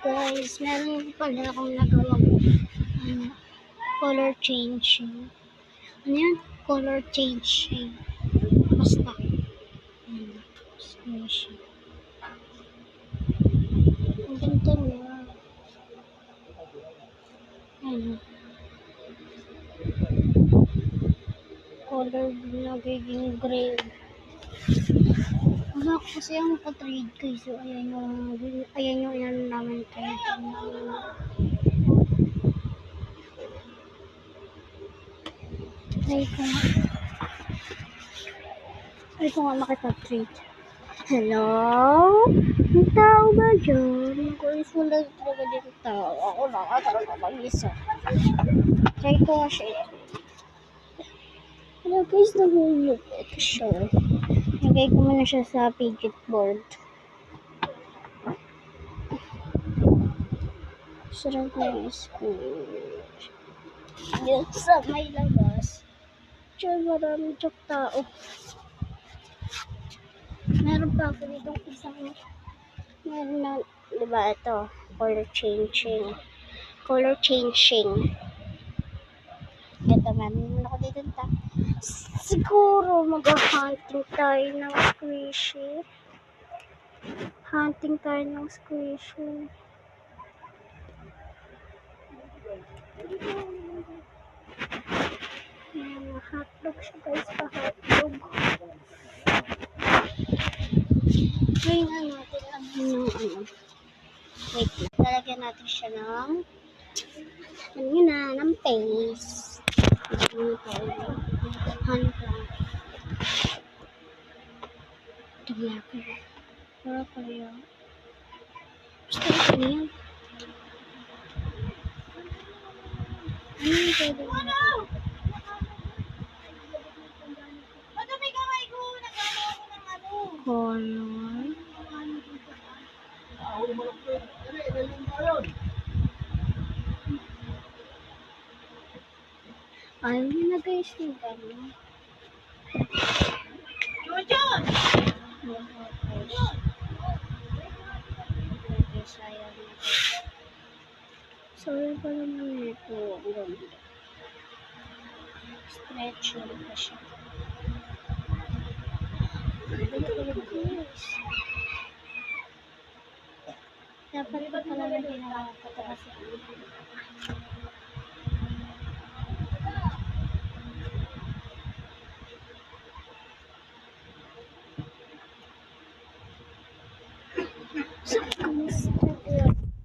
guys, meron pala akong nagawang color changing. Ano yun? Color changing. Basta. Squishy. Ang ganda niya. Color nagiging gray. Wala ko kasi ang pa-trade guys. So, ayan yung ilan namin trade. Try ko nga makipag-trade. Hello? May tao ba dyan? Guys, wala talaga din tao. Ako lang talaga mag-isa. Try ko nga siya. Hello guys, nahulog. Ito siya. Lagay ko muna siya sa fidget board. Sarap na yung school. Dito sa may labas. Diyan marami tiyok tao. Meron pa ako ditong isang meron na, diba ito? Color changing. Color changing. Ito, meron ako dito ta. Siguro mag-hunting tayo ng squishy. Hunting tayo ng squishy. Hotdog siya guys, pa-hotdog. Ngayon na natin wait, lalagyan natin siya ng ng paste. Ito blacker. Pero pala yun. Basta ito na yun. Ano yung pwede mo? Madami kamay ko. Nagagawa ko ng ano. Color. Ayaw nyo na guys yung gano'n. Jojon! Sorry pa naman ito. Ang ganda. Stretching pa siya. Dapat pa pala na ginawa ko ito kasi